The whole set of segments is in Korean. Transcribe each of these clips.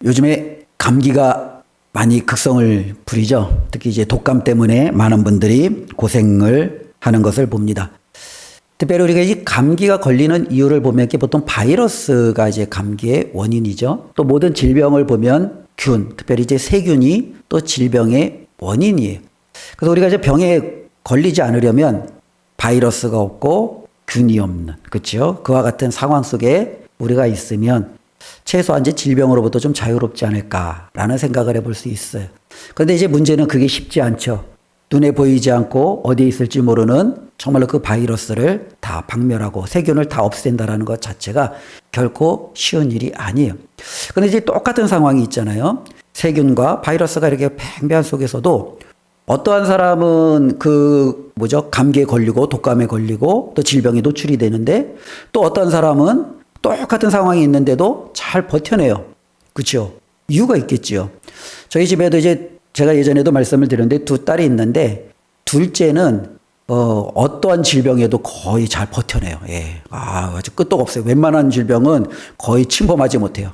요즘에 감기가 많이 극성을 부리죠. 특히 이제 독감 때문에 많은 분들이 고생을 하는 것을 봅니다. 특별히 우리가 이 감기가 걸리는 이유를 보면 이렇게 보통 바이러스가 이제 감기의 원인이죠. 또 모든 질병을 보면 균, 특별히 이제 세균이 또 질병의 원인이에요. 그래서 우리가 이제 병에 걸리지 않으려면 바이러스가 없고 균이 없는, 그렇죠? 그와 같은 상황 속에 우리가 있으면 최소한 이제 질병으로부터 좀 자유롭지 않을까라는 생각을 해볼 수 있어요. 그런데 이제 문제는 그게 쉽지 않죠. 눈에 보이지 않고 어디에 있을지 모르는 정말로 그 바이러스를 다 박멸하고 세균을 다 없앤다라는 것 자체가 결코 쉬운 일이 아니에요. 그런데 이제 똑같은 상황이 있잖아요. 세균과 바이러스가 이렇게 팽배한 속에서도 어떠한 사람은 감기에 걸리고 독감에 걸리고 또 질병에 노출이 되는데 또 어떤 사람은 똑같은 상황이 있는데도 잘 버텨내요. 그렇죠? 이유가 있겠지요. 저희 집에도 이제 제가 예전에도 말씀을 드렸는데 두 딸이 있는데 둘째는 어떠한 질병에도 거의 잘 버텨내요. 예. 아주 끄떡 없어요. 웬만한 질병은 거의 침범하지 못해요.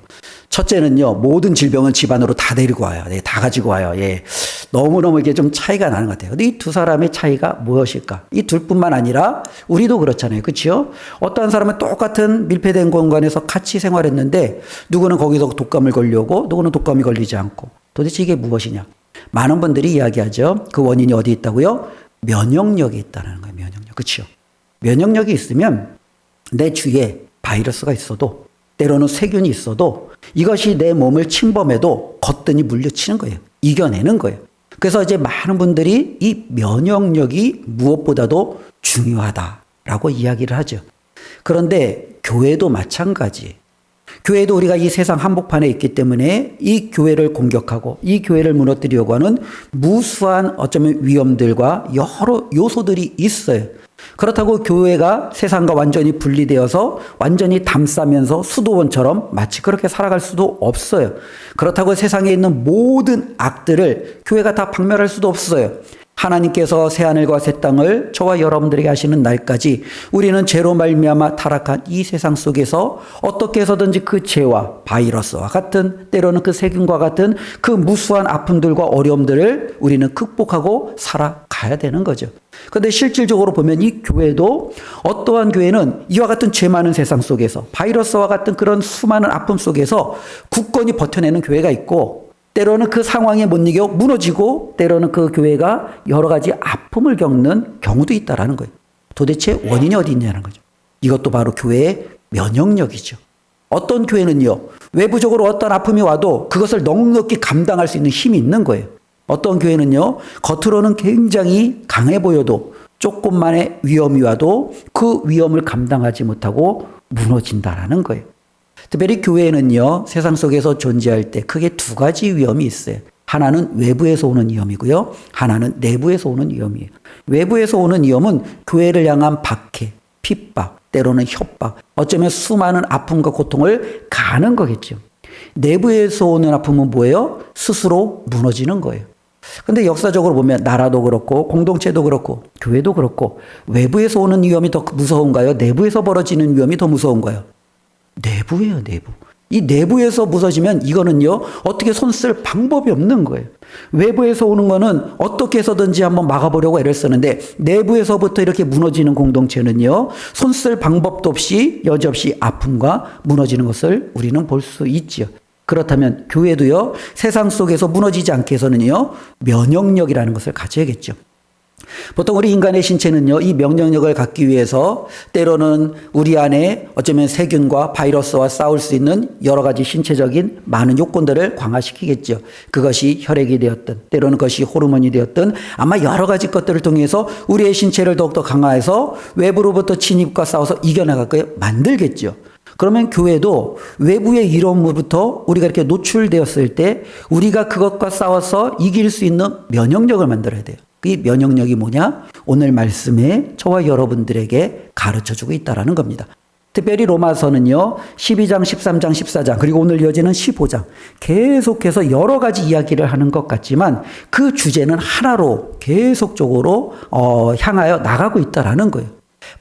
첫째는요, 모든 질병은 집안으로 다 데리고 와요. 네, 다 가지고 와요. 예. 너무너무 이게 좀 차이가 나는 것 같아요. 근데 이 두 사람의 차이가 무엇일까? 이 둘뿐만 아니라 우리도 그렇잖아요. 그렇죠? 어떠한 사람은 똑같은 밀폐된 공간에서 같이 생활했는데 누구는 거기서 독감을 걸려오고 누구는 독감이 걸리지 않고 도대체 이게 무엇이냐? 많은 분들이 이야기하죠. 그 원인이 어디 있다고요? 면역력이 있다는 거예요. 면역력. 그렇죠? 면역력이 있으면 내 주위에 바이러스가 있어도 때로는 세균이 있어도 이것이 내 몸을 침범해도 거뜬히 물리치는 거예요. 이겨내는 거예요. 그래서 이제 많은 분들이 이 면역력이 무엇보다도 중요하다라고 이야기를 하죠. 그런데 교회도 마찬가지예요. 교회도 우리가 이 세상 한복판에 있기 때문에 이 교회를 공격하고 이 교회를 무너뜨리려고 하는 무수한 어쩌면 위험들과 여러 요소들이 있어요. 그렇다고 교회가 세상과 완전히 분리되어서 완전히 담싸면서 수도원처럼 마치 그렇게 살아갈 수도 없어요. 그렇다고 세상에 있는 모든 악들을 교회가 다 박멸할 수도 없어요. 하나님께서 새하늘과 새 땅을 저와 여러분들에게 하시는 날까지 우리는 죄로 말미암아 타락한 이 세상 속에서 어떻게 해서든지 그 죄와 바이러스와 같은 때로는 그 세균과 같은 그 무수한 아픔들과 어려움들을 우리는 극복하고 살아가야 되는 거죠. 그런데 실질적으로 보면 이 교회도 어떠한 교회는 이와 같은 죄 많은 세상 속에서 바이러스와 같은 그런 수많은 아픔 속에서 굳건히 버텨내는 교회가 있고 때로는 그 상황에 못 이겨 무너지고 때로는 그 교회가 여러 가지 아픔을 겪는 경우도 있다라는 거예요. 도대체 원인이 어디 있냐는 거죠. 이것도 바로 교회의 면역력이죠. 어떤 교회는요, 외부적으로 어떤 아픔이 와도 그것을 넉넉히 감당할 수 있는 힘이 있는 거예요. 어떤 교회는요, 겉으로는 굉장히 강해 보여도 조금만의 위험이 와도 그 위험을 감당하지 못하고 무너진다라는 거예요. 특별히 교회는요, 세상 속에서 존재할 때 크게 두 가지 위험이 있어요. 하나는 외부에서 오는 위험이고요. 하나는 내부에서 오는 위험이에요. 외부에서 오는 위험은 교회를 향한 박해, 핍박, 때로는 협박, 어쩌면 수많은 아픔과 고통을 가하는 거겠죠. 내부에서 오는 아픔은 뭐예요? 스스로 무너지는 거예요. 근데 역사적으로 보면 나라도 그렇고 공동체도 그렇고 교회도 그렇고 외부에서 오는 위험이 더 무서운가요? 내부에서 벌어지는 위험이 더 무서운가요? 내부예요, 내부. 이 내부에서 무너지면 이거는요, 어떻게 손 쓸 방법이 없는 거예요. 외부에서 오는 거는 어떻게 해서든지 한번 막아보려고 애를 쓰는데 내부에서부터 이렇게 무너지는 공동체는요, 손 쓸 방법도 없이 여지없이 아픔과 무너지는 것을 우리는 볼 수 있지요. 그렇다면 교회도요, 세상 속에서 무너지지 않게 해서는요, 면역력이라는 것을 가져야겠죠. 보통 우리 인간의 신체는요, 이 면역력을 갖기 위해서 때로는 우리 안에 어쩌면 세균과 바이러스와 싸울 수 있는 여러 가지 신체적인 많은 요건들을 강화시키겠죠. 그것이 혈액이 되었든 때로는 그것이 호르몬이 되었든 아마 여러 가지 것들을 통해서 우리의 신체를 더욱더 강화해서 외부로부터 침입과 싸워서 이겨나가게 만들겠죠. 그러면 교회도 외부의 위험으로부터 우리가 이렇게 노출되었을 때 우리가 그것과 싸워서 이길 수 있는 면역력을 만들어야 돼요. 이 면역력이 뭐냐? 오늘 말씀에 저와 여러분들에게 가르쳐주고 있다는 겁니다. 특별히 로마서는요, 12장, 13장, 14장, 그리고 오늘 이어지는 15장 계속해서 여러 가지 이야기를 하는 것 같지만 그 주제는 하나로 계속적으로 향하여 나가고 있다는 거예요.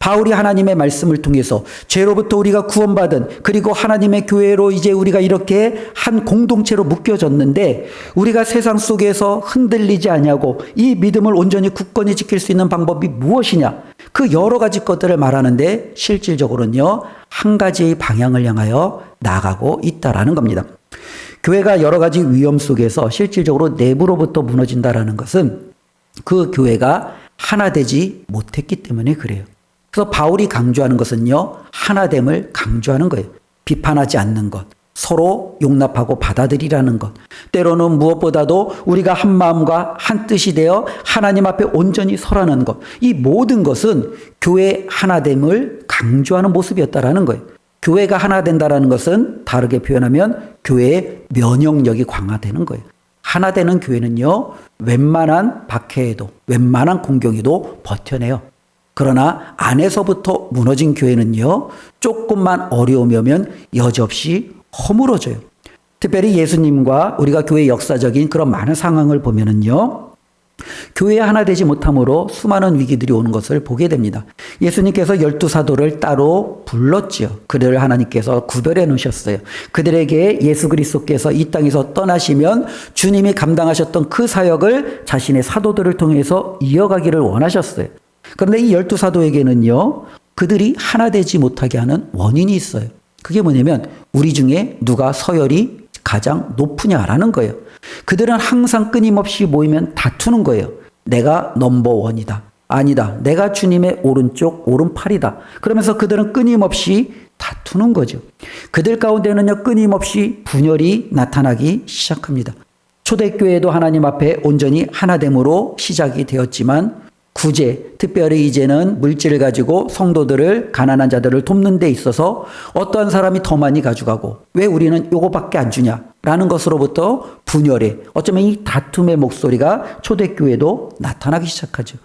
바울이 하나님의 말씀을 통해서 죄로부터 우리가 구원받은, 그리고 하나님의 교회로 이제 우리가 이렇게 한 공동체로 묶여졌는데, 우리가 세상 속에서 흔들리지 아니하고 이 믿음을 온전히 굳건히 지킬 수 있는 방법이 무엇이냐, 그 여러 가지 것들을 말하는데 실질적으로는요 한 가지의 방향을 향하여 나아가고 있다라는 겁니다. 교회가 여러 가지 위험 속에서 실질적으로 내부로부터 무너진다라는 것은 그 교회가 하나 되지 못했기 때문에 그래요. 그래서 바울이 강조하는 것은요 하나됨을 강조하는 거예요. 비판하지 않는 것, 서로 용납하고 받아들이라는 것, 때로는 무엇보다도 우리가 한 마음과 한 뜻이 되어 하나님 앞에 온전히 서라는 것, 이 모든 것은 교회 하나됨을 강조하는 모습이었다라는 거예요. 교회가 하나 된다라는 것은 다르게 표현하면 교회의 면역력이 강화되는 거예요. 하나 되는 교회는요 웬만한 박해에도 웬만한 공경에도 버텨내요. 그러나 안에서부터 무너진 교회는요 조금만 어려움이 오면 여지없이 허물어져요. 특별히 예수님과 우리가 교회 역사적인 그런 많은 상황을 보면은요 교회 하나 되지 못함으로 수많은 위기들이 오는 것을 보게 됩니다. 예수님께서 12사도를 따로 불렀지요. 그들을 하나님께서 구별해 놓으셨어요. 그들에게 예수 그리스도께서 이 땅에서 떠나시면 주님이 감당하셨던 그 사역을 자신의 사도들을 통해서 이어가기를 원하셨어요. 그런데 이 12사도에게는요 그들이 하나 되지 못하게 하는 원인이 있어요. 그게 뭐냐면 우리 중에 누가 서열이 가장 높으냐라는 거예요. 그들은 항상 끊임없이 모이면 다투는 거예요. 내가 넘버원이다. 아니다. 내가 주님의 오른쪽 오른팔이다. 그러면서 그들은 끊임없이 다투는 거죠. 그들 가운데는요 끊임없이 분열이 나타나기 시작합니다. 초대교회도 하나님 앞에 온전히 하나됨으로 시작이 되었지만 구제, 특별히 이제는 물질을 가지고 성도들을, 가난한 자들을 돕는 데 있어서 어떠한 사람이 더 많이 가져가고 왜 우리는 요거밖에 안 주냐라는 것으로부터 분열에, 어쩌면 이 다툼의 목소리가 초대교회도 나타나기 시작하죠.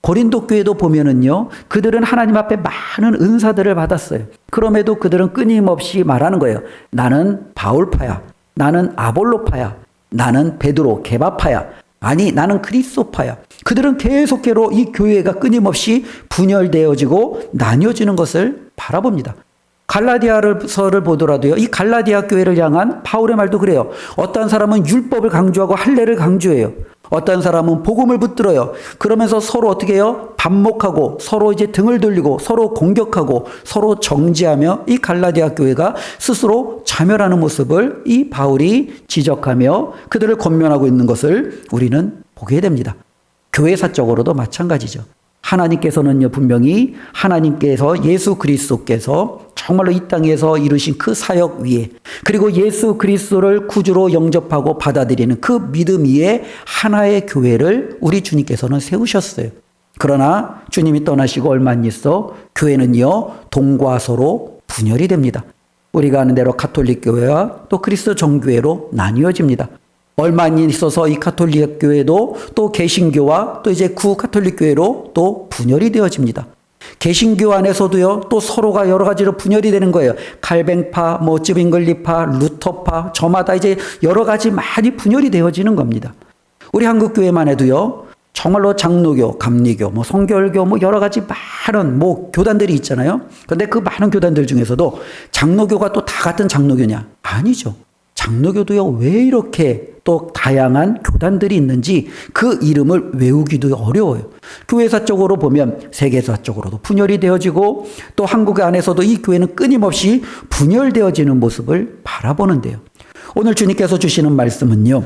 고린도 교회도 보면은요 그들은 하나님 앞에 많은 은사들을 받았어요. 그럼에도 그들은 끊임없이 말하는 거예요. 나는 바울파야, 나는 아볼로파야, 나는 베드로 게바파야, 아니 나는 그리스도파야. 그들은 계속해로 이 교회가 끊임없이 분열되어지고 나뉘어지는 것을 바라봅니다. 갈라디아서를 보더라도요 이 갈라디아 교회를 향한 바울의 말도 그래요. 어떤 사람은 율법을 강조하고 할례를 강조해요. 어떤 사람은 복음을 붙들어요. 그러면서 서로 어떻게 해요? 반목하고 서로 이제 등을 돌리고 서로 공격하고 서로 정죄하며 이 갈라디아 교회가 스스로 자멸하는 모습을 이 바울이 지적하며 그들을 권면하고 있는 것을 우리는 보게 됩니다. 교회사적으로도 마찬가지죠. 하나님께서는요 분명히 하나님께서 예수 그리스도께서 정말로 이 땅에서 이루신 그 사역 위에, 그리고 예수 그리스도를 구주로 영접하고 받아들이는 그 믿음 위에 하나의 교회를 우리 주님께서는 세우셨어요. 그러나 주님이 떠나시고 얼마 안 있어 교회는요 동과 서로 분열이 됩니다. 우리가 아는 대로 가톨릭 교회와 또 그리스도 정교회로 나뉘어집니다. 얼마 안 있어서 이 가톨릭 교회도 또 개신교와 또 이제 구가톨릭 교회로 또 분열이 되어집니다. 개신교 안에서도요 또 서로가 여러 가지로 분열이 되는 거예요. 칼뱅파, 뭐 쯔빙글리파, 루터파, 저마다 이제 여러 가지 많이 분열이 되어지는 겁니다. 우리 한국 교회만 해도요 정말로 장로교, 감리교, 뭐 성결교, 뭐 여러 가지 많은 뭐 교단들이 있잖아요. 그런데 그 많은 교단들 중에서도 장로교가 또 다 같은 장로교냐? 아니죠. 장로교도요 왜 이렇게 또 다양한 교단들이 있는지 그 이름을 외우기도 어려워요. 교회사적으로 보면 세계사적으로도 분열이 되어지고 또 한국 안에서도 이 교회는 끊임없이 분열되어지는 모습을 바라보는데요. 오늘 주님께서 주시는 말씀은요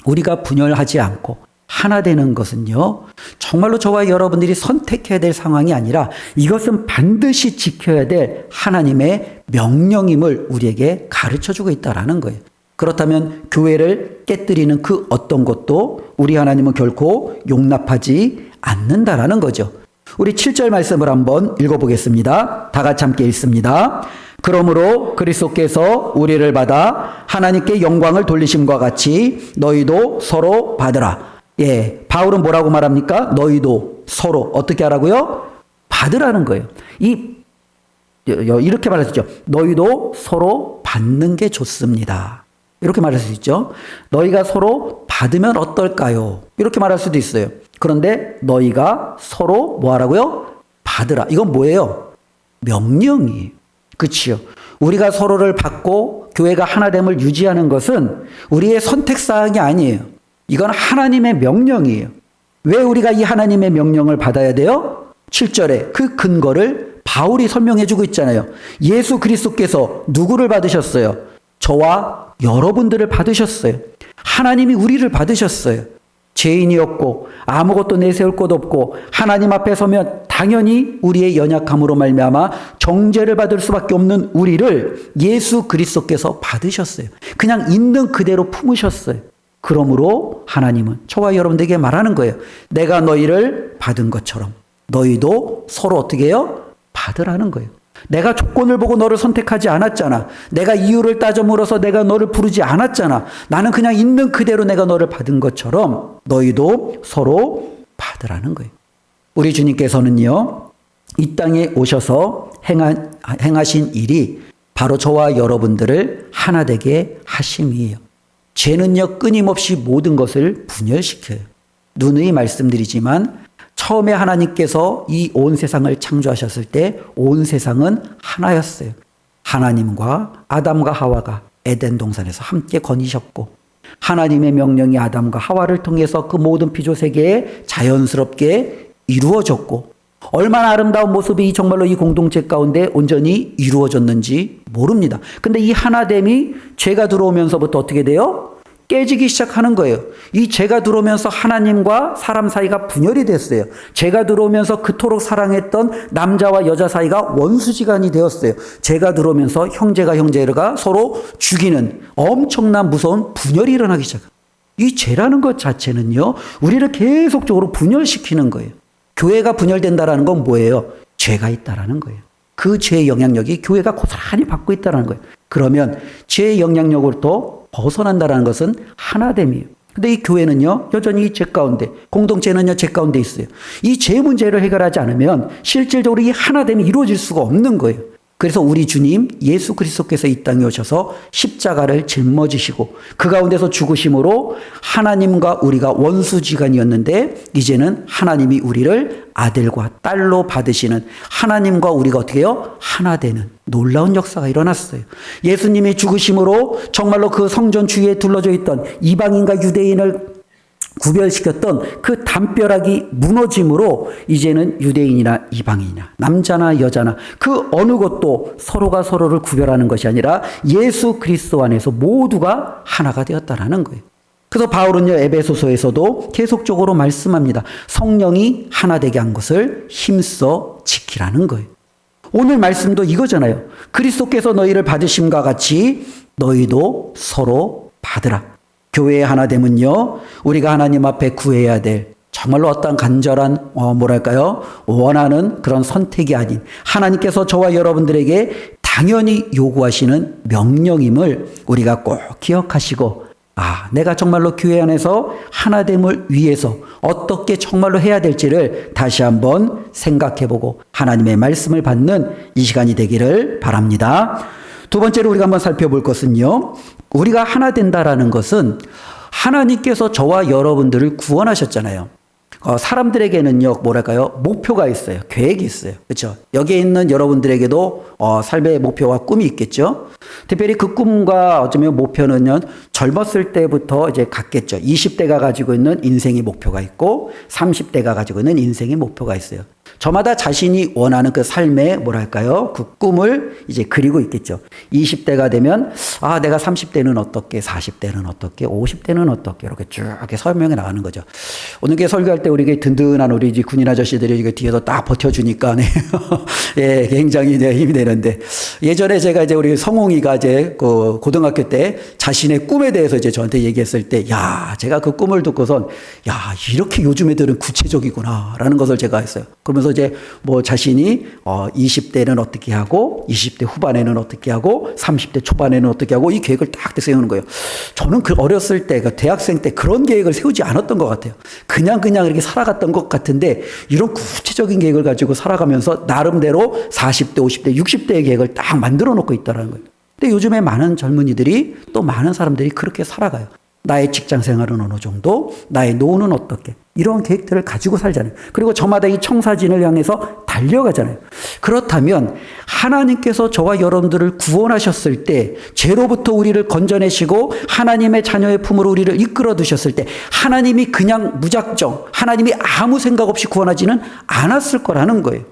우리가 분열하지 않고 하나 되는 것은요 정말로 저와 여러분들이 선택해야 될 상황이 아니라 이것은 반드시 지켜야 될 하나님의 명령임을 우리에게 가르쳐주고 있다라는 거예요. 그렇다면 교회를 깨뜨리는 그 어떤 것도 우리 하나님은 결코 용납하지 않는다라는 거죠. 우리 7절 말씀을 한번 읽어보겠습니다. 다 같이 함께 읽습니다. 그러므로 그리스도께서 우리를 받아 하나님께 영광을 돌리심과 같이 너희도 서로 받으라. 예, 바울은 뭐라고 말합니까? 너희도 서로 어떻게 하라고요? 받으라는 거예요. 이렇게 말할 수 있죠. 너희도 서로 받는 게 좋습니다. 이렇게 말할 수 있죠. 너희가 서로 받으면 어떨까요? 이렇게 말할 수도 있어요. 그런데 너희가 서로 뭐 하라고요? 받으라. 이건 뭐예요? 명령이에요. 그치요? 우리가 서로를 받고 교회가 하나됨을 유지하는 것은 우리의 선택사항이 아니에요. 이건 하나님의 명령이에요. 왜 우리가 이 하나님의 명령을 받아야 돼요? 7절에 그 근거를 바울이 설명해 주고 있잖아요. 예수 그리스도께서 누구를 받으셨어요? 저와 여러분들을 받으셨어요. 하나님이 우리를 받으셨어요. 죄인이었고 아무것도 내세울 것 없고 하나님 앞에 서면 당연히 우리의 연약함으로 말미암아 정죄를 받을 수밖에 없는 우리를 예수 그리스도께서 받으셨어요. 그냥 있는 그대로 품으셨어요. 그러므로 하나님은 저와 여러분들에게 말하는 거예요. 내가 너희를 받은 것처럼 너희도 서로 어떻게 해요? 받으라는 거예요. 내가 조건을 보고 너를 선택하지 않았잖아. 내가 이유를 따져 물어서 내가 너를 부르지 않았잖아. 나는 그냥 있는 그대로 내가 너를 받은 것처럼 너희도 서로 받으라는 거예요. 우리 주님께서는요, 이 땅에 오셔서 행하신 일이 바로 저와 여러분들을 하나 되게 하심이에요. 죄는요, 끊임없이 모든 것을 분열시켜요. 누누이 말씀드리지만 처음에 하나님께서 이 온 세상을 창조하셨을 때 온 세상은 하나였어요. 하나님과 아담과 하와가 에덴 동산에서 함께 거니셨고 하나님의 명령이 아담과 하와를 통해서 그 모든 피조 세계에 자연스럽게 이루어졌고 얼마나 아름다운 모습이 정말로 이 공동체 가운데 온전히 이루어졌는지 모릅니다. 근데 이 하나됨이 죄가 들어오면서부터 어떻게 돼요? 깨지기 시작하는 거예요. 이 죄가 들어오면서 하나님과 사람 사이가 분열이 됐어요. 죄가 들어오면서 그토록 사랑했던 남자와 여자 사이가 원수지간이 되었어요. 죄가 들어오면서 형제가 형제가 서로 죽이는 엄청난 무서운 분열이 일어나기 시작해요. 이 죄라는 것 자체는요, 우리를 계속적으로 분열시키는 거예요. 교회가 분열된다라는 건 뭐예요? 죄가 있다라는 거예요. 그 죄의 영향력이 교회가 고스란히 받고 있다는 거예요. 그러면 죄의 영향력으로부터 벗어난다는 것은 하나됨이에요. 근데 이 교회는요, 여전히 이 죄 가운데, 공동체는요, 죄 가운데 있어요. 이 죄 문제를 해결하지 않으면 실질적으로 이 하나됨이 이루어질 수가 없는 거예요. 그래서 우리 주님 예수 그리스도께서 이 땅에 오셔서 십자가를 짊어지시고 그 가운데서 죽으심으로 하나님과 우리가 원수지간이었는데 이제는 하나님이 우리를 아들과 딸로 받으시는, 하나님과 우리가 어떻게 해요? 하나 되는 놀라운 역사가 일어났어요. 예수님이 죽으심으로 정말로 그 성전 주위에 둘러져 있던 이방인과 유대인을 구별시켰던 그 담벼락이 무너짐으로 이제는 유대인이나 이방인이나 남자나 여자나 그 어느 것도 서로가 서로를 구별하는 것이 아니라 예수 그리스도 안에서 모두가 하나가 되었다라는 거예요. 그래서 바울은요, 에베소서에서도 계속적으로 말씀합니다. 성령이 하나 되게 한 것을 힘써 지키라는 거예요. 오늘 말씀도 이거잖아요. 그리스도께서 너희를 받으심과 같이 너희도 서로 받으라. 교회의 하나됨은요, 우리가 하나님 앞에 구해야 될 정말로 어떤 간절한 원하는 그런 선택이 아닌 하나님께서 저와 여러분들에게 당연히 요구하시는 명령임을 우리가 꼭 기억하시고, 내가 정말로 교회 안에서 하나됨을 위해서 어떻게 정말로 해야 될지를 다시 한번 생각해보고 하나님의 말씀을 받는 이 시간이 되기를 바랍니다. 두 번째로 우리가 한번 살펴볼 것은요, 우리가 하나 된다라는 것은 하나님께서 저와 여러분들을 구원하셨잖아요. 사람들에게는요, 목표가 있어요. 계획이 있어요. 그렇죠? 여기에 있는 여러분들에게도 삶의 목표와 꿈이 있겠죠? 특별히 그 꿈과 어쩌면 목표는요, 젊었을 때부터 이제 갖겠죠. 20대가 가지고 있는 인생의 목표가 있고 30대가 가지고 있는 인생의 목표가 있어요. 저마다 자신이 원하는 그 삶의 그 꿈을 이제 그리고 있겠죠. 20대가 되면 내가 30대는 어떻게, 40대는 어떻게, 50대는 어떻게 이렇게 쭉 이렇게 설명해 나가는 거죠. 오늘 설교할 때 우리 든든한 우리 이제 군인 아저씨들이 뒤에서 딱 버텨주니까 예, 굉장히 힘이 되는데, 예전에 제가 이제 우리 성홍이가 이제 그 고등학교 때 자신의 꿈에 대해서 이제 저한테 얘기했을 때, 제가 그 꿈을 듣고선 이렇게 요즘 애들은 구체적이구나라는 것을 제가 했어요. 그러면서 이제 자신이 20대는 어떻게 하고 20대 후반에는 어떻게 하고 30대 초반에는 어떻게 하고 이 계획을 딱 세우는 거예요. 저는 그 어렸을 때, 대학생 때 그런 계획을 세우지 않았던 것 같아요. 그냥 이렇게 살아갔던 것 같은데, 이런 구체적인 계획을 가지고 살아가면서 나름대로 40대, 50대, 60대의 계획을 딱 만들어 놓고 있다는 거예요. 근데 요즘에 많은 젊은이들이 또 많은 사람들이 그렇게 살아가요. 나의 직장 생활은 어느 정도, 나의 노후는 어떻게, 이런 계획들을 가지고 살잖아요. 그리고 저마다 이 청사진을 향해서 달려가잖아요. 그렇다면 하나님께서 저와 여러분들을 구원하셨을 때, 죄로부터 우리를 건져내시고 하나님의 자녀의 품으로 우리를 이끌어 두셨을 때, 하나님이 그냥 무작정, 하나님이 아무 생각 없이 구원하지는 않았을 거라는 거예요.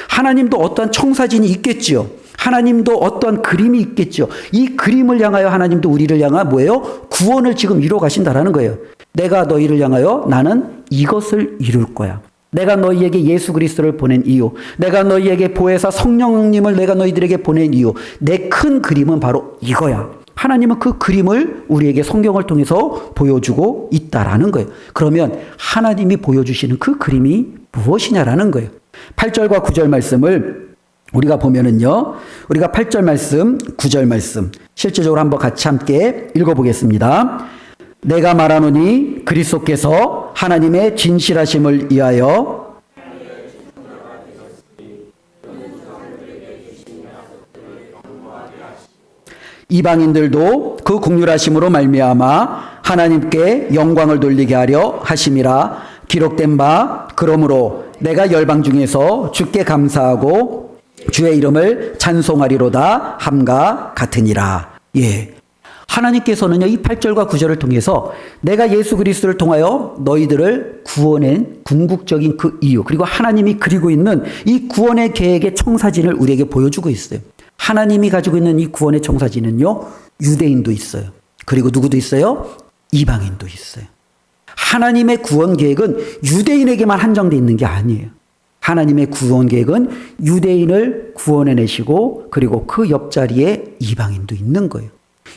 하나님도 어떠한 청사진이 있겠지요. 하나님도 어떠한 그림이 있겠죠. 이 그림을 향하여 하나님도 우리를 향하여 뭐예요? 구원을 지금 이루어 가신다라는 거예요. 내가 너희를 향하여 나는 이것을 이룰 거야. 내가 너희에게 예수 그리스도를 보낸 이유, 내가 너희에게 보혜사 성령님을 내가 너희들에게 보낸 이유, 내 큰 그림은 바로 이거야. 하나님은 그 그림을 우리에게 성경을 통해서 보여주고 있다라는 거예요. 그러면 하나님이 보여주시는 그 그림이 무엇이냐라는 거예요. 8절과 9절 말씀을 우리가 보면은요, 우리가 8절 말씀, 9절 말씀 실제적으로 한번 같이 함께 읽어보겠습니다. 내가 말하노니 그리스도께서 하나님의 진실하심을 위하여 이방인들도 그 긍휼하심으로 말미암아 하나님께 영광을 돌리게 하려 하심이라 기록된 바, 그러므로 내가 열방 중에서 주께 감사하고 주의 이름을 찬송하리로다 함과 같으니라. 예. 하나님께서는요, 이 8절과 9절을 통해서 내가 예수 그리스도를 통하여 너희들을 구원한 궁극적인 그 이유, 그리고 하나님이 그리고 있는 이 구원의 계획의 청사진을 우리에게 보여주고 있어요. 하나님이 가지고 있는 이 구원의 청사진은요, 유대인도 있어요. 그리고 누구도 있어요? 이방인도 있어요. 하나님의 구원 계획은 유대인에게만 한정되어 있는 게 아니에요. 하나님의 구원 계획은 유대인을 구원해내시고 그리고 그 옆자리에 이방인도 있는 거예요.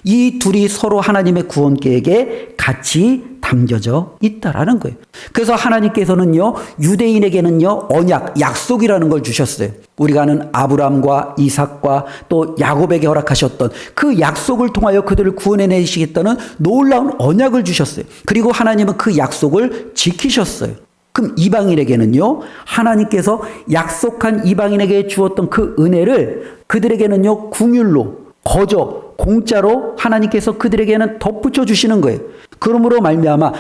이 둘이 서로 하나님의 구원 계획에 같이 담겨져 있다라는 거예요. 그래서 하나님께서는요, 유대인에게는요, 언약, 약속이라는 걸 주셨어요. 우리가 아는 아브라함과 이삭과 또 야곱에게 허락하셨던 그 약속을 통하여 그들을 구원해내시겠다는 놀라운 언약을 주셨어요. 그리고 하나님은 그 약속을 지키셨어요. 그럼 이방인에게는요, 하나님께서 약속한 이방인에게 주었던 그 은혜를 그들에게는요, 궁율로, 거저, 공짜로 하나님께서 그들에게는 덧붙여 주시는 거예요. 그러므로 말미암아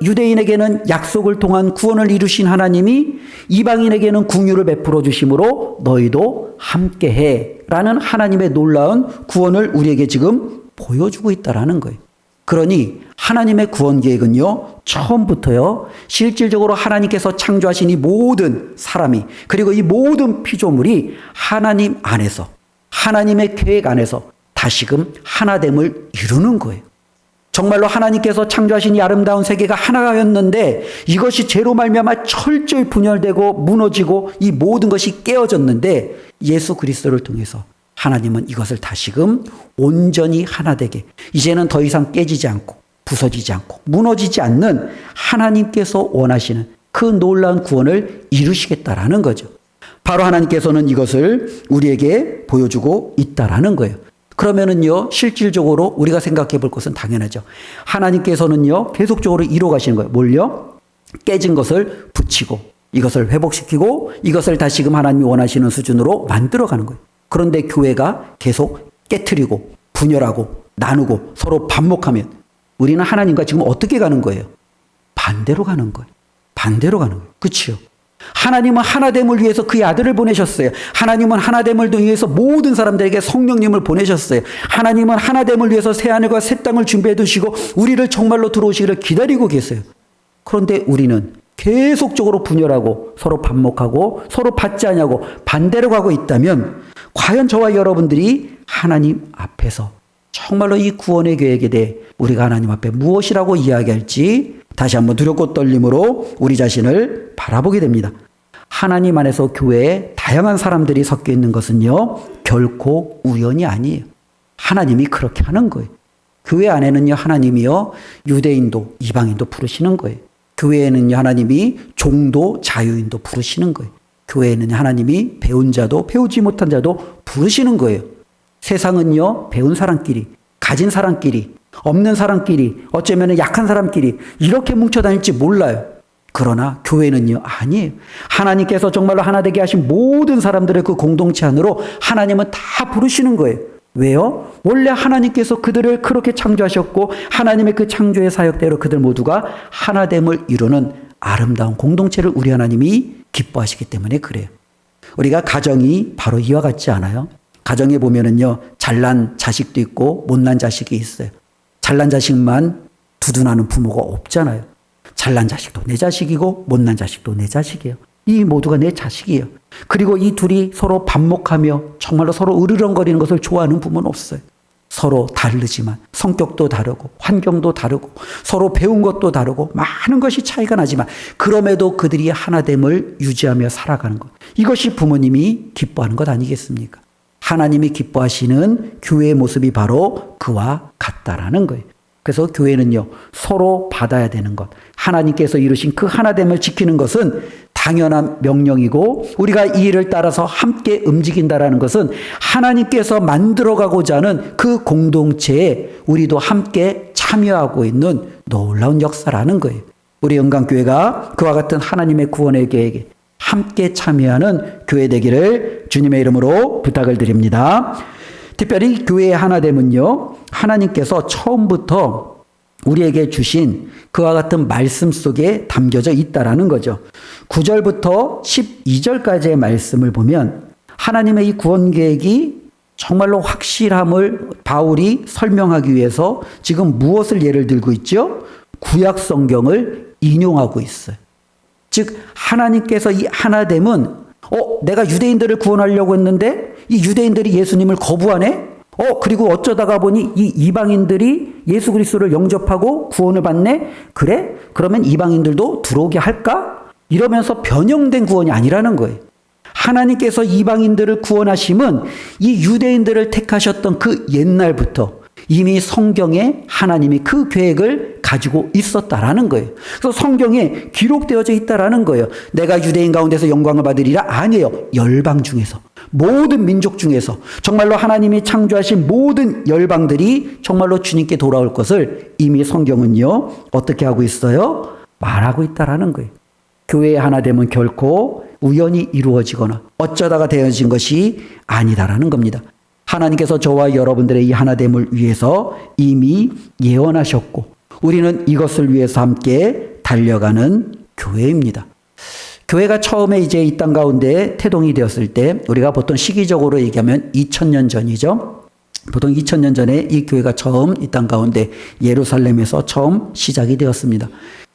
유대인에게는 약속을 통한 구원을 이루신 하나님이 이방인에게는 궁율을 베풀어 주심으로 너희도 함께해 라는 하나님의 놀라운 구원을 우리에게 지금 보여주고 있다라는 거예요. 그러니 하나님의 구원 계획은요, 처음부터요, 실질적으로 하나님께서 창조하신 이 모든 사람이, 그리고 이 모든 피조물이 하나님 안에서, 하나님의 계획 안에서 다시금 하나됨을 이루는 거예요. 정말로 하나님께서 창조하신 이 아름다운 세계가 하나였는데 이것이 죄로 말미암아 철저히 분열되고 무너지고 이 모든 것이 깨어졌는데 예수 그리스도를 통해서 하나님은 이것을 다시금 온전히 하나되게, 이제는 더 이상 깨지지 않고 부서지지 않고 무너지지 않는 하나님께서 원하시는 그 놀라운 구원을 이루시겠다라는 거죠. 바로 하나님께서는 이것을 우리에게 보여주고 있다라는 거예요. 그러면은요, 실질적으로 우리가 생각해 볼 것은 당연하죠. 하나님께서는요, 계속적으로 이루어 가시는 거예요. 뭘요? 깨진 것을 붙이고, 이것을 회복시키고, 이것을 다시금 하나님이 원하시는 수준으로 만들어 가는 거예요. 그런데 교회가 계속 깨트리고, 분열하고, 나누고, 서로 반목하면 우리는 하나님과 지금 어떻게 가는 거예요? 반대로 가는 거예요. 반대로 가는 거예요. 그치요? 하나님은 하나됨을 위해서 그의 아들을 보내셨어요. 하나님은 하나됨을 위해서 모든 사람들에게 성령님을 보내셨어요. 하나님은 하나됨을 위해서 새하늘과 새 땅을 준비해 두시고 우리를 정말로 들어오시기를 기다리고 계세요. 그런데 우리는 계속적으로 분열하고 서로 반목하고 서로 받지 않냐고 반대로 가고 있다면 과연 저와 여러분들이 하나님 앞에서 정말로 이 구원의 계획에 대해 우리가 하나님 앞에 무엇이라고 이야기할지 다시 한번 두렵고 떨림으로 우리 자신을 바라보게 됩니다. 하나님 안에서 교회에 다양한 사람들이 섞여 있는 것은요, 결코 우연이 아니에요. 하나님이 그렇게 하는 거예요. 교회 안에는요, 하나님이요, 유대인도 이방인도 부르시는 거예요. 교회에는요, 하나님이 종도 자유인도 부르시는 거예요. 교회에는 하나님이 배운 자도 배우지 못한 자도 부르시는 거예요. 세상은요, 배운 사람끼리, 가진 사람끼리, 없는 사람끼리, 어쩌면 약한 사람끼리 이렇게 뭉쳐 다닐지 몰라요. 그러나 교회는요, 아니에요. 하나님께서 정말로 하나 되게 하신 모든 사람들의 그 공동체 안으로 하나님은 다 부르시는 거예요. 왜요? 원래 하나님께서 그들을 그렇게 창조하셨고 하나님의 그 창조의 사역대로 그들 모두가 하나됨을 이루는 아름다운 공동체를 우리 하나님이 기뻐하시기 때문에 그래요. 우리가 가정이 바로 이와 같지 않아요? 가정에 보면은요, 잘난 자식도 있고 못난 자식이 있어요. 잘난 자식만 두둔하는 부모가 없잖아요. 잘난 자식도 내 자식이고 못난 자식도 내 자식이에요. 이 모두가 내 자식이에요. 그리고 이 둘이 서로 반목하며 정말로 서로 으르렁거리는 것을 좋아하는 부모는 없어요. 서로 다르지만 성격도 다르고 환경도 다르고 서로 배운 것도 다르고 많은 것이 차이가 나지만 그럼에도 그들이 하나됨을 유지하며 살아가는 것. 이것이 부모님이 기뻐하는 것 아니겠습니까? 하나님이 기뻐하시는 교회의 모습이 바로 그와 같다라는 거예요. 그래서 교회는요, 서로 받아야 되는 것. 하나님께서 이루신 그 하나됨을 지키는 것은 당연한 명령이고 우리가 이 일을 따라서 함께 움직인다라는 것은 하나님께서 만들어가고자 하는 그 공동체에 우리도 함께 참여하고 있는 놀라운 역사라는 거예요. 우리 영광교회가 그와 같은 하나님의 구원의 계획에 함께 참여하는 교회 되기를 주님의 이름으로 부탁을 드립니다. 특별히 교회의 하나됨은요, 하나님께서 처음부터 우리에게 주신 그와 같은 말씀 속에 담겨져 있다라는 거죠. 9절부터 12절까지의 말씀을 보면 하나님의 이 구원 계획이 정말로 확실함을 바울이 설명하기 위해서 지금 무엇을 예를 들고 있죠? 구약 성경을 인용하고 있어요. 즉 하나님께서 이 하나됨은 내가 유대인들을 구원하려고 했는데 이 유대인들이 예수님을 거부하네? 그리고 어쩌다가 보니 이 이방인들이 예수 그리스도를 영접하고 구원을 받네? 그래? 그러면 이방인들도 들어오게 할까? 이러면서 변형된 구원이 아니라는 거예요. 하나님께서 이방인들을 구원하심은 이 유대인들을 택하셨던 그 옛날부터 이미 성경에 하나님이 그 계획을 가지고 있었다라는 거예요. 그래서 성경에 기록되어져 있다라는 거예요. 내가 유대인 가운데서 영광을 받으리라? 아니에요. 열방 중에서, 모든 민족 중에서 정말로 하나님이 창조하신 모든 열방들이 정말로 주님께 돌아올 것을 이미 성경은요, 어떻게 하고 있어요? 말하고 있다라는 거예요. 교회의 하나됨은 결코 우연히 이루어지거나 어쩌다가 되어진 것이 아니다라는 겁니다. 하나님께서 저와 여러분들의 이 하나됨을 위해서 이미 예언하셨고 우리는 이것을 위해서 함께 달려가는 교회입니다. 교회가 처음에 이제 이 땅 가운데 태동이 되었을 때 우리가 보통 시기적으로 얘기하면 2000년 전이죠. 보통 2000년 전에 이 교회가 처음 이 땅 가운데 예루살렘에서 처음 시작이 되었습니다.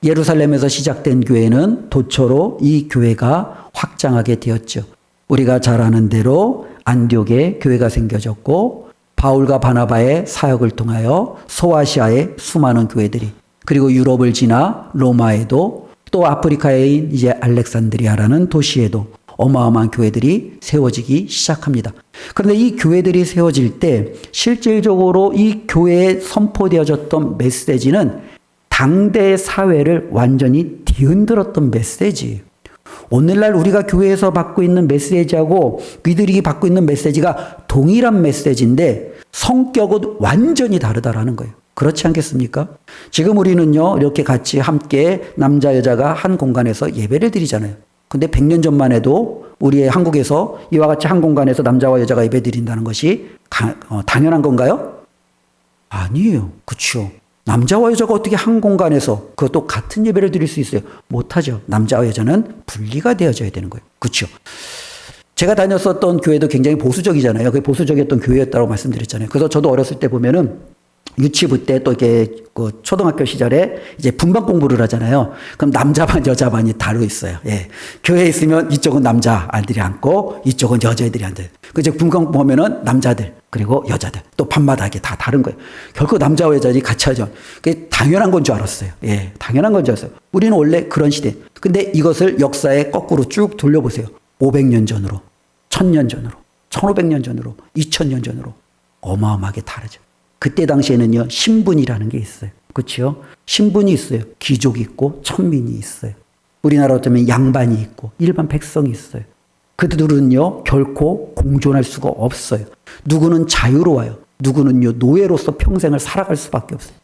예루살렘에서 시작된 교회는 도처로 이 교회가 확장하게 되었죠. 우리가 잘 아는 대로 안디옥에 교회가 생겨졌고 바울과 바나바의 사역을 통하여 소아시아의 수많은 교회들이 그리고 유럽을 지나 로마에도 또 아프리카의 이제 알렉산드리아라는 도시에도 어마어마한 교회들이 세워지기 시작합니다. 그런데 이 교회들이 세워질 때 실질적으로 이 교회에 선포되어졌던 메시지는 당대 사회를 완전히 뒤흔들었던 메시지예요. 오늘날 우리가 교회에서 받고 있는 메시지하고 그들이 받고 있는 메시지가 동일한 메시지인데 성격은 완전히 다르다라는 거예요. 그렇지 않겠습니까? 지금 우리는요, 이렇게 같이 함께 남자 여자가 한 공간에서 예배를 드리잖아요. 근데 100년 전만 해도 우리의 한국에서 이와 같이 한 공간에서 남자와 여자가 예배 드린다는 것이 당연한 건가요? 아니에요. 그렇죠. 남자와 여자가 어떻게 한 공간에서 그것도 같은 예배를 드릴 수 있어요? 못하죠. 남자와 여자는 분리가 되어져야 되는 거예요. 그렇죠. 제가 다녔었던 교회도 굉장히 보수적이잖아요. 그게 보수적이었던 교회였다고 말씀드렸잖아요. 그래서 저도 어렸을 때 보면은 유치부 때 또 이렇게 그 초등학교 시절에 이제 분반 공부를 하잖아요. 그럼 남자반 여자반이 다르고 있어요. 예. 교회에 있으면 이쪽은 남자아이들이 앉고 이쪽은 여자애들이 앉아요. 그죠? 분반 보면은 남자들 그리고 여자들 또 반마다 이게 다 다른 거예요. 결코 남자와 여자들이 같이 하죠. 그게 당연한 건 줄 알았어요. 예. 당연한 건 줄 알았어요. 우리는 원래 그런 시대. 근데 이것을 역사에 거꾸로 쭉 돌려보세요. 500년 전으로, 1000년 전으로, 1500년 전으로, 2000년 전으로 어마어마하게 다르죠. 그때 당시에는요, 신분이라는 게 있어요. 그렇죠? 신분이 있어요. 귀족이 있고 천민이 있어요. 우리나라로 치면 양반이 있고 일반 백성이 있어요. 그들은요, 결코 공존할 수가 없어요. 누구는 자유로워요. 누구는요, 노예로서 평생을 살아갈 수밖에 없어요.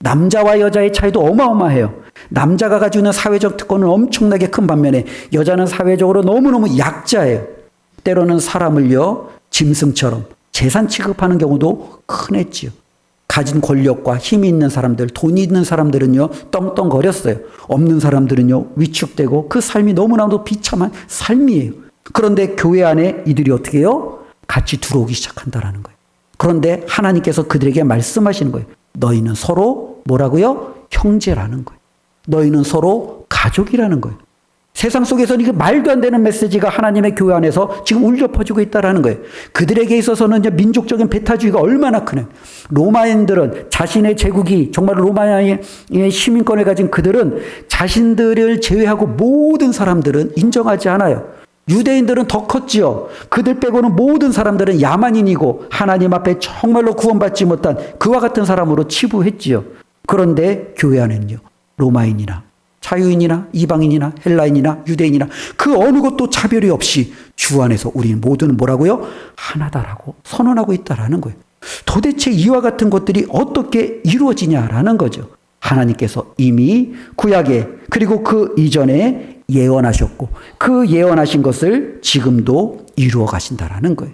남자와 여자의 차이도 어마어마해요. 남자가 가지고 있는 사회적 특권은 엄청나게 큰 반면에 여자는 사회적으로 너무너무 약자예요. 때로는 사람을요, 짐승처럼 재산 취급하는 경우도 흔했지요. 가진 권력과 힘이 있는 사람들, 돈이 있는 사람들은요, 떵떵거렸어요. 없는 사람들은요, 위축되고 그 삶이 너무나도 비참한 삶이에요. 그런데 교회 안에 이들이 어떻게 해요? 같이 들어오기 시작한다라는 거예요. 그런데 하나님께서 그들에게 말씀하시는 거예요. 너희는 서로 뭐라고요? 형제라는 거예요. 너희는 서로 가족이라는 거예요. 세상 속에서는 이게 말도 안 되는 메시지가 하나님의 교회 안에서 지금 울려 퍼지고 있다는 거예요. 그들에게 있어서는 이제 민족적인 배타주의가 얼마나 크네. 로마인들은 자신의 제국이 정말 로마의 시민권을 가진 그들은 자신들을 제외하고 모든 사람들은 인정하지 않아요. 유대인들은 더 컸지요. 그들 빼고는 모든 사람들은 야만인이고 하나님 앞에 정말로 구원받지 못한 그와 같은 사람으로 치부했지요. 그런데 교회 안에는요, 로마인이나 자유인이나 이방인이나 헬라인이나 유대인이나 그 어느 것도 차별이 없이 주 안에서 우리는 모두는 뭐라고요? 하나다라고 선언하고 있다라는 거예요. 도대체 이와 같은 것들이 어떻게 이루어지냐라는 거죠. 하나님께서 이미 구약에 그리고 그 이전에 예언하셨고 그 예언하신 것을 지금도 이루어 가신다라는 거예요.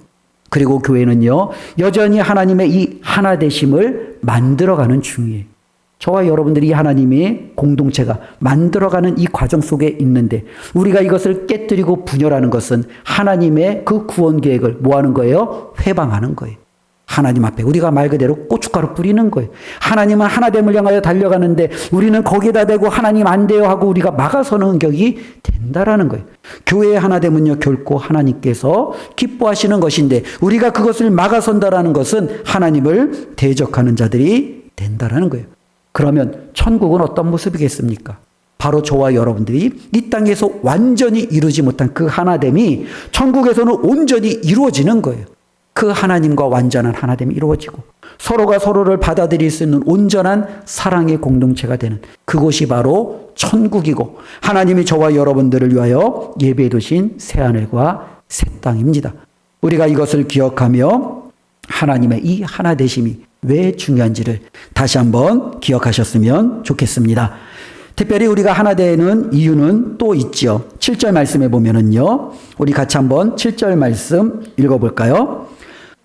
그리고 교회는요, 여전히 하나님의 이 하나 되심을 만들어가는 중이에요. 저와 여러분들이 하나님의 공동체가 만들어가는 이 과정 속에 있는데 우리가 이것을 깨뜨리고 분열하는 것은 하나님의 그 구원 계획을 뭐 하는 거예요? 회방하는 거예요. 하나님 앞에 우리가 말 그대로 고춧가루 뿌리는 거예요. 하나님은 하나됨을 향하여 달려가는데 우리는 거기에다 대고 하나님 안 돼요 하고 우리가 막아서는 격이 된다라는 거예요. 교회의 하나됨은요, 결코 하나님께서 기뻐하시는 것인데 우리가 그것을 막아선다라는 것은 하나님을 대적하는 자들이 된다라는 거예요. 그러면 천국은 어떤 모습이겠습니까? 바로 저와 여러분들이 이 땅에서 완전히 이루지 못한 그 하나됨이 천국에서는 온전히 이루어지는 거예요. 그 하나님과 완전한 하나됨이 이루어지고 서로가 서로를 받아들일 수 있는 온전한 사랑의 공동체가 되는 그곳이 바로 천국이고 하나님이 저와 여러분들을 위하여 예배해 두신 새하늘과 새 땅입니다. 우리가 이것을 기억하며 하나님의 이 하나 되심이 왜 중요한지를 다시 한번 기억하셨으면 좋겠습니다. 특별히 우리가 하나 되는 이유는 또 있죠. 7절 말씀에 보면은요, 우리 같이 한번 7절 말씀 읽어볼까요?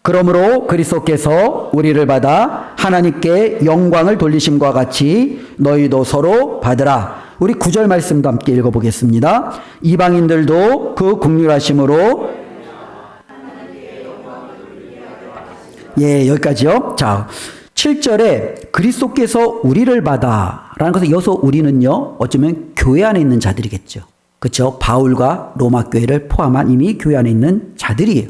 그러므로 그리스도께서 우리를 받아 하나님께 영광을 돌리심과 같이 너희도 서로 받으라. 우리 9절 말씀도 함께 읽어보겠습니다. 이방인들도 그 긍휼하심으로 여기까지요. 자, 7절에 그리스도께서 우리를 받아 라는 것은 여기서 우리는요, 어쩌면 교회 안에 있는 자들이겠죠. 그렇죠? 바울과 로마 교회를 포함한 이미 교회 안에 있는 자들이에요.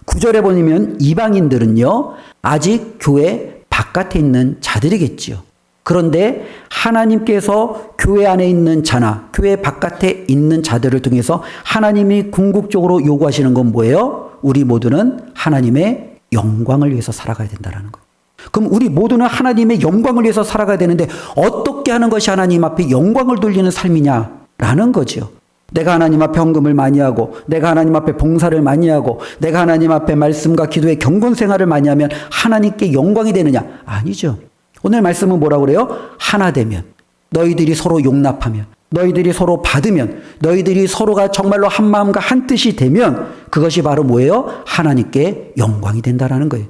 9절에 보면 이방인들은요, 아직 교회 바깥에 있는 자들이겠지요. 그런데 하나님께서 교회 안에 있는 자나 교회 바깥에 있는 자들을 통해서 하나님이 궁극적으로 요구하시는 건 뭐예요? 우리 모두는 하나님의 영광을 위해서 살아가야 된다는 거예요. 그럼 우리 모두는 하나님의 영광을 위해서 살아가야 되는데 어떻게 하는 것이 하나님 앞에 영광을 돌리는 삶이냐라는 거죠. 내가 하나님 앞에 헌금을 많이 하고 내가 하나님 앞에 봉사를 많이 하고 내가 하나님 앞에 말씀과 기도의 경건 생활을 많이 하면 하나님께 영광이 되느냐? 아니죠. 오늘 말씀은 뭐라고 그래요? 하나 되면, 너희들이 서로 용납하면, 너희들이 서로 받으면, 너희들이 서로가 정말로 한 마음과 한 뜻이 되면 그것이 바로 뭐예요? 하나님께 영광이 된다라는 거예요.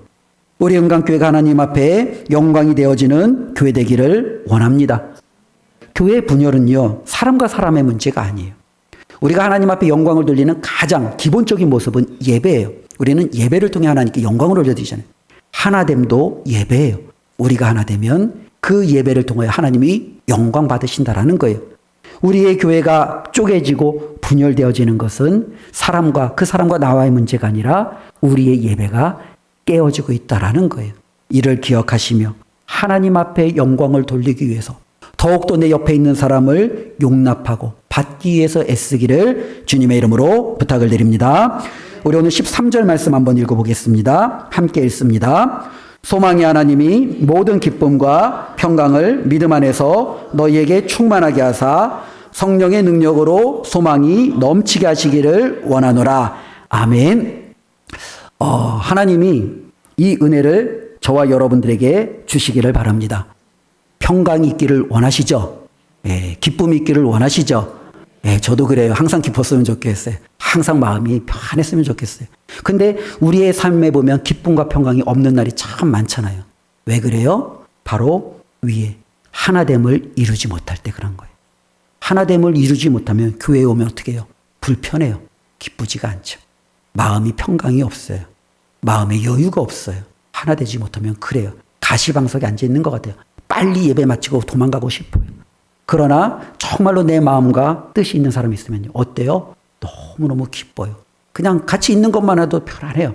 우리 은강교회가 하나님 앞에 영광이 되어지는 교회 되기를 원합니다. 교회 분열은요, 사람과 사람의 문제가 아니에요. 우리가 하나님 앞에 영광을 돌리는 가장 기본적인 모습은 예배예요. 우리는 예배를 통해 하나님께 영광을 올려드리잖아요. 하나됨도 예배예요. 우리가 하나 되면 그 예배를 통해 하나님이 영광 받으신다라는 거예요. 우리의 교회가 쪼개지고 분열되어지는 것은 사람과 그 사람과 나와의 문제가 아니라 우리의 예배가 깨어지고 있다라는 거예요. 이를 기억하시며 하나님 앞에 영광을 돌리기 위해서 더욱더 내 옆에 있는 사람을 용납하고 받기 위해서 애쓰기를 주님의 이름으로 부탁을 드립니다. 우리 오늘 13절 말씀 한번 읽어보겠습니다. 함께 읽습니다. 소망의 하나님이 모든 기쁨과 평강을 믿음 안에서 너희에게 충만하게 하사 성령의 능력으로 소망이 넘치게 하시기를 원하노라. 아멘. 하나님이 이 은혜를 저와 여러분들에게 주시기를 바랍니다. 평강이 있기를 원하시죠? 기쁨이 있기를 원하시죠? 예, 저도 그래요. 항상 기뻤으면 좋겠어요. 항상 마음이 편했으면 좋겠어요. 근데 우리의 삶에 보면 기쁨과 평강이 없는 날이 참 많잖아요. 왜 그래요? 바로 위에 하나됨을 이루지 못할 때 그런 거예요. 하나됨을 이루지 못하면 교회에 오면 어떻게 해요? 불편해요. 기쁘지가 않죠. 마음이 평강이 없어요. 마음에 여유가 없어요. 하나 되지 못하면 그래요. 가시방석에 앉아 있는 것 같아요. 빨리 예배 마치고 도망가고 싶어요. 그러나 정말로 내 마음과 뜻이 있는 사람이 있으면 어때요? 너무너무 기뻐요. 그냥 같이 있는 것만 해도 편안해요.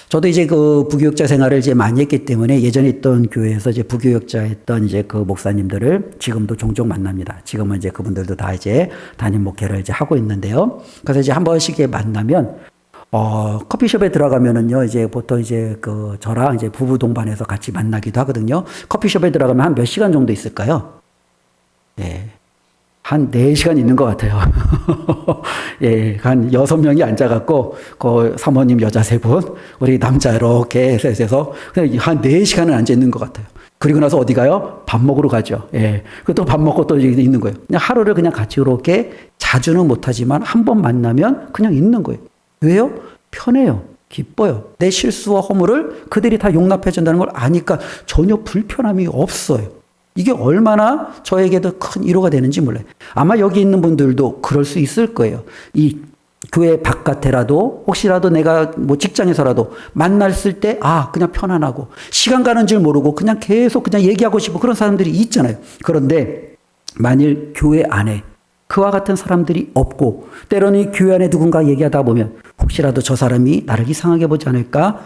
저도 이제 그 부교육자 생활을 이제 많이 했기 때문에 예전에 있던 교회에서 이제 부교육자 했던 이제 그 목사님들을 지금도 종종 만납니다. 지금은 이제 그분들도 다 이제 담임 목회를 이제 하고 있는데요. 그래서 이제 한 번씩 만나면 커피숍에 들어가면은요, 이제 보통 이제 그 저랑 이제 부부 동반해서 같이 만나기도 하거든요. 커피숍에 들어가면 한 몇 시간 정도 있을까요? 예. 한 4시간 있는 것 같아요. 예, 한 6명이 앉아갖고, 그 사모님 여자 3분, 우리 남자 이렇게 해서, 그냥 한 4시간은 앉아있는 것 같아요. 그리고 나서 어디 가요? 밥 먹으러 가죠. 예. 그 또 밥 먹고 또 있는 거예요. 그냥 하루를 그냥 같이 이렇게 자주는 못하지만 한 번 만나면 그냥 있는 거예요. 왜요? 편해요. 기뻐요. 내 실수와 허물을 그들이 다 용납해 준다는 걸 아니까 전혀 불편함이 없어요. 이게 얼마나 저에게도 큰 위로가 되는지 몰라요. 아마 여기 있는 분들도 그럴 수 있을 거예요. 이 교회 바깥에라도 혹시라도 내가 뭐 직장에서라도 만났을 때 그냥 편안하고 시간 가는 줄 모르고 그냥 계속 그냥 얘기하고 싶고 그런 사람들이 있잖아요. 그런데 만일 교회 안에 그와 같은 사람들이 없고 때로는 교회 안에 누군가 얘기하다 보면 혹시라도 저 사람이 나를 이상하게 보지 않을까?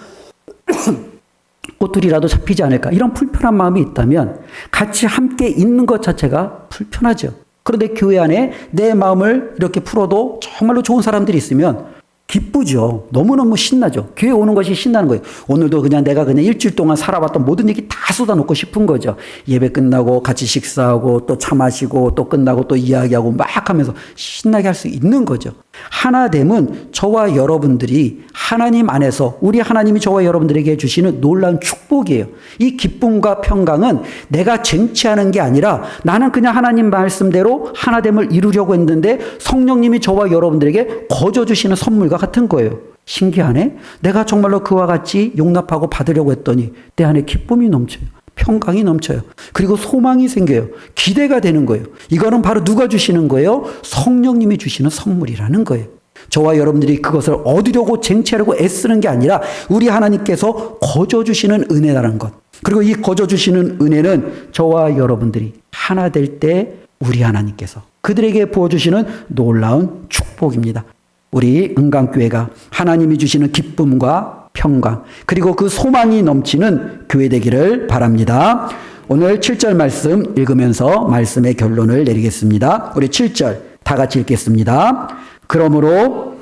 꼬투리라도 잡히지 않을까? 이런 불편한 마음이 있다면 같이 함께 있는 것 자체가 불편하죠. 그런데 교회 안에 내 마음을 이렇게 풀어도 정말로 좋은 사람들이 있으면 기쁘죠. 너무너무 신나죠. 교회 오는 것이 신나는 거예요. 오늘도 그냥 내가 그냥 일주일 동안 살아봤던 모든 얘기 다 쏟아놓고 싶은 거죠. 예배 끝나고 같이 식사하고 또 차 마시고 또 끝나고 또 이야기하고 막 하면서 신나게 할 수 있는 거죠. 하나됨은 저와 여러분들이 하나님 안에서 우리 하나님이 저와 여러분들에게 주시는 놀라운 축복이에요. 이 기쁨과 평강은 내가 쟁취하는 게 아니라 나는 그냥 하나님 말씀대로 하나됨을 이루려고 했는데 성령님이 저와 여러분들에게 거저 주시는 선물과 같은 거예요. 신기하네. 내가 정말로 그와 같이 용납하고 받으려고 했더니 내 안에 기쁨이 넘쳐요. 평강이 넘쳐요. 그리고 소망이 생겨요. 기대가 되는 거예요. 이거는 바로 누가 주시는 거예요? 성령님이 주시는 선물이라는 거예요. 저와 여러분들이 그것을 얻으려고 쟁취하려고 애쓰는 게 아니라 우리 하나님께서 거저 주시는 은혜라는 것. 그리고 이 거저 주시는 은혜는 저와 여러분들이 하나 될 때 우리 하나님께서 그들에게 부어주시는 놀라운 축복입니다. 우리 은강교회가 하나님이 주시는 기쁨과 평강 그리고 그 소망이 넘치는 교회 되기를 바랍니다. 오늘 7절 말씀 읽으면서 말씀의 결론을 내리겠습니다. 우리 7절 다 같이 읽겠습니다. 그러므로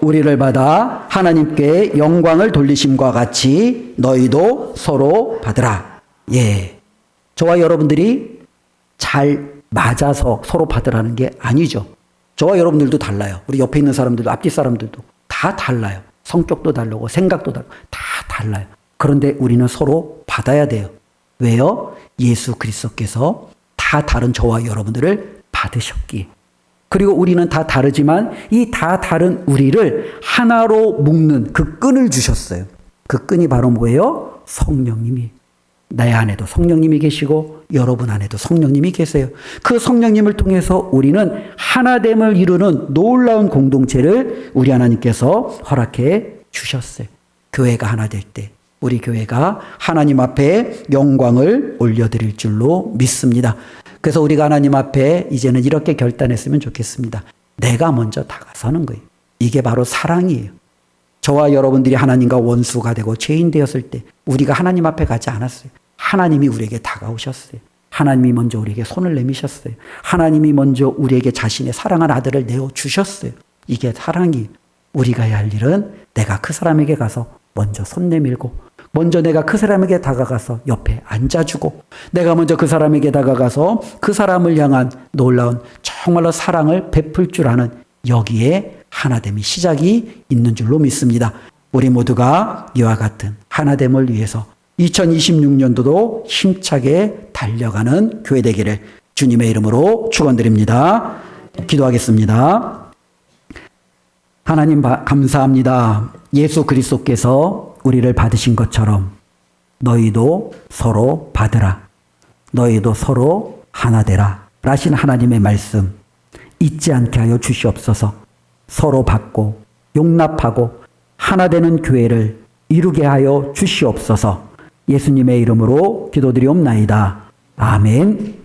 우리를 받아 하나님께 영광을 돌리심과 같이 너희도 서로 받으라. 예, 저와 여러분들이 잘 맞아서 서로 받으라는 게 아니죠. 저와 여러분들도 달라요. 우리 옆에 있는 사람들도 앞뒤 사람들도 다 달라요. 성격도 다르고 생각도 다르고 다 달라요. 그런데 우리는 서로 받아야 돼요. 왜요? 예수 그리스도께서 다 다른 저와 여러분들을 받으셨기에. 그리고 우리는 다 다르지만 이 다 다른 우리를 하나로 묶는 그 끈을 주셨어요. 그 끈이 바로 뭐예요? 성령님이. 내 안에도 성령님이 계시고 여러분 안에도 성령님이 계세요. 그 성령님을 통해서 우리는 하나됨을 이루는 놀라운 공동체를 우리 하나님께서 허락해 주셨어요. 교회가 하나 될 때 우리 교회가 하나님 앞에 영광을 올려드릴 줄로 믿습니다. 그래서 우리가 하나님 앞에 이제는 이렇게 결단했으면 좋겠습니다. 내가 먼저 다가서는 거예요. 이게 바로 사랑이에요. 저와 여러분들이 하나님과 원수가 되고 죄인 되었을 때 우리가 하나님 앞에 가지 않았어요. 하나님이 우리에게 다가오셨어요. 하나님이 먼저 우리에게 손을 내미셨어요. 하나님이 먼저 우리에게 자신의 사랑한 아들을 내어주셨어요. 이게 사랑이. 우리가 해야 할 일은 내가 그 사람에게 가서 먼저 손 내밀고 먼저 내가 그 사람에게 다가가서 옆에 앉아주고 내가 먼저 그 사람에게 다가가서 그 사람을 향한 놀라운 정말로 사랑을 베풀 줄 아는 여기에 하나됨이 시작이 있는 줄로 믿습니다. 우리 모두가 이와 같은 하나됨을 위해서 2026년도도 힘차게 달려가는 교회 되기를 주님의 이름으로 축원드립니다. 기도하겠습니다. 하나님 감사합니다. 예수 그리스도께서 우리를 받으신 것처럼 너희도 서로 받으라. 너희도 서로 하나 되라. 라신 하나님의 말씀 잊지 않게 하여 주시옵소서. 서로 받고 용납하고 하나 되는 교회를 이루게 하여 주시옵소서. 예수님의 이름으로 기도드리옵나이다. 아멘.